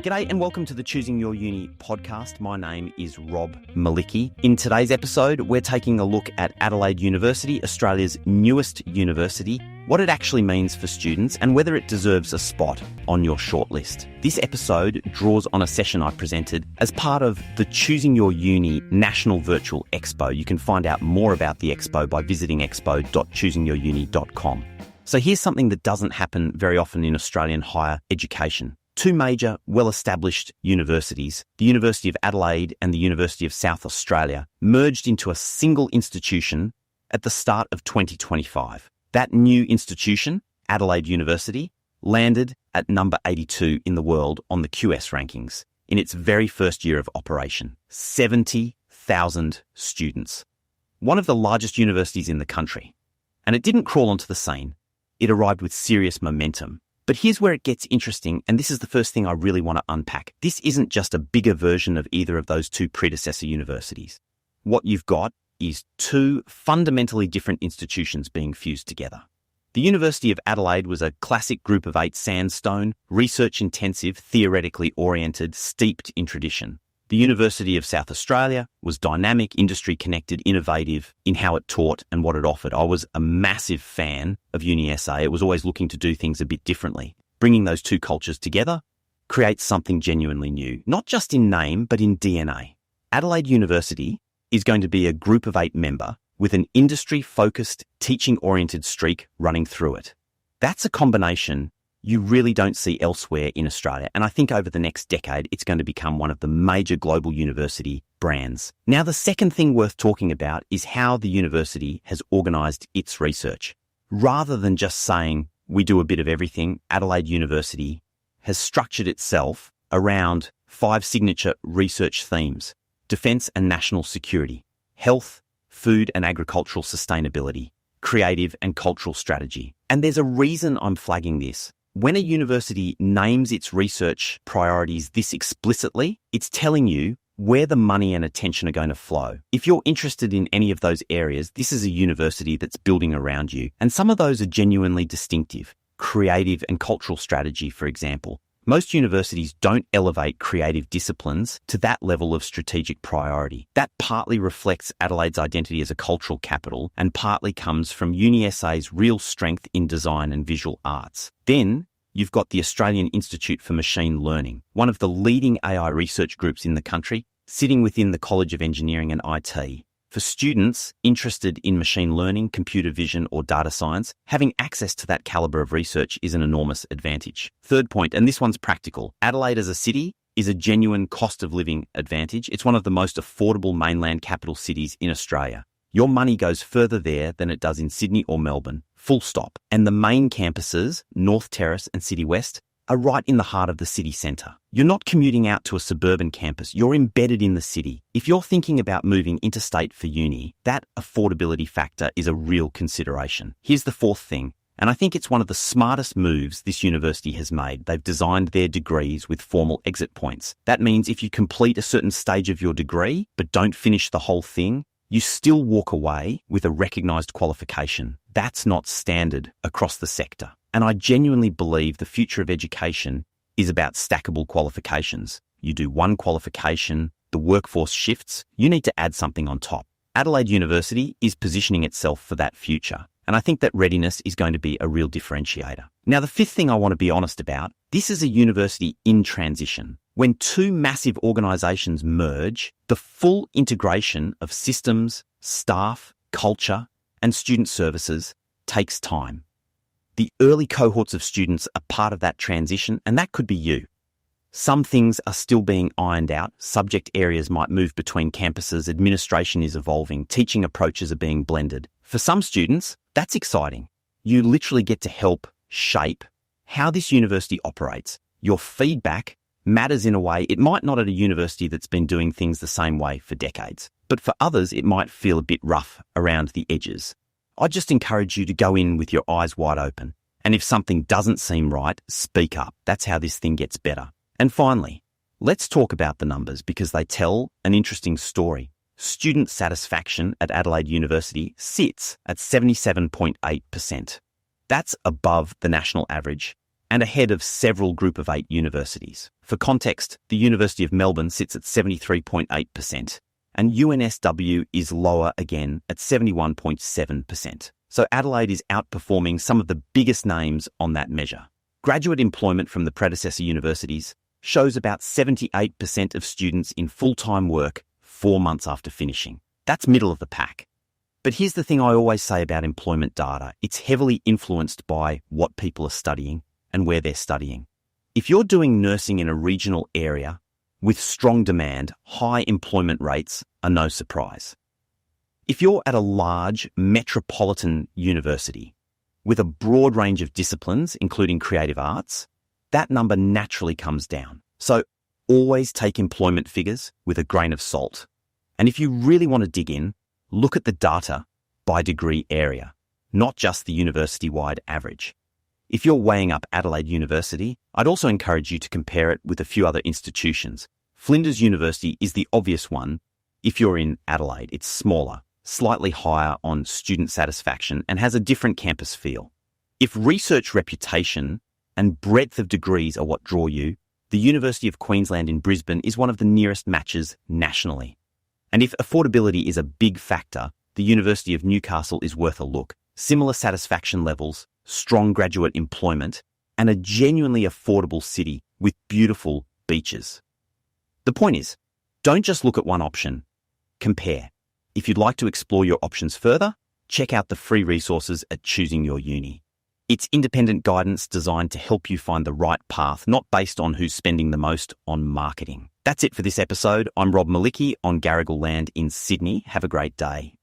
G'day and welcome to the Choosing Your Uni podcast. My name is Rob Malicki. In today's episode, we're taking a look at Adelaide University, Australia's newest university, what it actually means for students and whether it deserves a spot on your shortlist. This episode draws on a session I presented as part of the Choosing Your Uni National Virtual Expo. You can find out more about the expo by visiting expo.choosingyouruni.com. So here's something that doesn't happen very often in Australian higher education. Two major, well-established universities, the University of Adelaide and the University of South Australia, merged into a single institution at the start of 2025. That new institution, Adelaide University, landed at number 82 in the world on the QS rankings in its very first year of operation. 70,000 students. One of the largest universities in the country. And it didn't crawl onto the scene. It arrived with serious momentum. But here's where it gets interesting, and this is the first thing I really want to unpack. This isn't just a bigger version of either of those two predecessor universities. What you've got is two fundamentally different institutions being fused together. The University of Adelaide was a classic group of eight sandstone, research-intensive, theoretically oriented, steeped in tradition. The University of South Australia was dynamic, industry-connected, innovative in how it taught and what it offered. I was a massive fan of UniSA. It was always looking to do things a bit differently. Bringing those two cultures together creates something genuinely new, not just in name, but in DNA. Adelaide University is going to be a group of eight member with an industry-focused, teaching-oriented streak running through it. That's a combination you really don't see elsewhere in Australia. And I think over the next decade, it's going to become one of the major global university brands. Now, the second thing worth talking about is how the university has organised its research. Rather than just saying, we do a bit of everything, Adelaide University has structured itself around 5 signature research themes: defence and national security, health, food and agricultural sustainability, creative and cultural strategy. And there's a reason I'm flagging this. When a university names its research priorities this explicitly, it's telling you where the money and attention are going to flow. If you're interested in any of those areas, this is a university that's building around you. And some of those are genuinely distinctive. Creative and cultural strategy, for example. Most universities don't elevate creative disciplines to that level of strategic priority. That partly reflects Adelaide's identity as a cultural capital and partly comes from UniSA's real strength in design and visual arts. Then you've got the Australian Institute for Machine Learning, one of the leading AI research groups in the country, sitting within the College of Engineering and IT. For students interested in machine learning, computer vision, or data science, having access to that calibre of research is an enormous advantage. Third point, and this one's practical. Adelaide as a city is a genuine cost of living advantage. It's one of the most affordable mainland capital cities in Australia. Your money goes further there than it does in Sydney or Melbourne, full stop. And the main campuses, North Terrace and City West, are right in the heart of the city centre. You're not commuting out to a suburban campus, you're embedded in the city. If you're thinking about moving interstate for uni, that affordability factor is a real consideration. Here's the fourth thing, and I think it's one of the smartest moves this university has made. They've designed their degrees with formal exit points. That means if you complete a certain stage of your degree, but don't finish the whole thing, you still walk away with a recognised qualification. That's not standard across the sector. And I genuinely believe the future of education is about stackable qualifications. You do one qualification, the workforce shifts, you need to add something on top. Adelaide University is positioning itself for that future. And I think that readiness is going to be a real differentiator. Now, the fifth thing I want to be honest about, this is a university in transition. When two massive organisations merge, the full integration of systems, staff, culture, and student services takes time. The early cohorts of students are part of that transition, and that could be you. Some things are still being ironed out. Subject areas might move between campuses. Administration is evolving. Teaching approaches are being blended. For some students, that's exciting. You literally get to help shape how this university operates. Your feedback matters in a way it might not at a university that's been doing things the same way for decades. But for others, it might feel a bit rough around the edges. I just encourage you to go in with your eyes wide open. And if something doesn't seem right, speak up. That's how this thing gets better. And finally, let's talk about the numbers because they tell an interesting story. Student satisfaction at Adelaide University sits at 77.8%. That's above the national average and ahead of several Group of 8 universities. For context, the University of Melbourne sits at 73.8%, and UNSW is lower again at 71.7%. So Adelaide is outperforming some of the biggest names on that measure. Graduate employment from the predecessor universities shows about 78% of students in full-time work 4 months after finishing. That's middle of the pack. But here's the thing I always say about employment data. It's heavily influenced by what people are studying and where they're studying. If you're doing nursing in a regional area with strong demand, high employment rates are no surprise. If you're at a large metropolitan university with a broad range of disciplines, including creative arts, that number naturally comes down. So always take employment figures with a grain of salt. And if you really want to dig in, look at the data by degree area, not just the university-wide average. If you're weighing up Adelaide University, I'd also encourage you to compare it with a few other institutions. Flinders University is the obvious one. If you're in Adelaide, it's smaller, slightly higher on student satisfaction, and has a different campus feel. If research reputation and breadth of degrees are what draw you, the University of Queensland in Brisbane is one of the nearest matches nationally. And if affordability is a big factor, the University of Newcastle is worth a look. Similar satisfaction levels, strong graduate employment, and a genuinely affordable city with beautiful beaches. The point is, don't just look at one option. Compare. If you'd like to explore your options further, check out the free resources at Choosing Your Uni. It's independent guidance designed to help you find the right path, not based on who's spending the most on marketing. That's it for this episode. I'm Rob Malicki on Garigal Land in Sydney. Have a great day.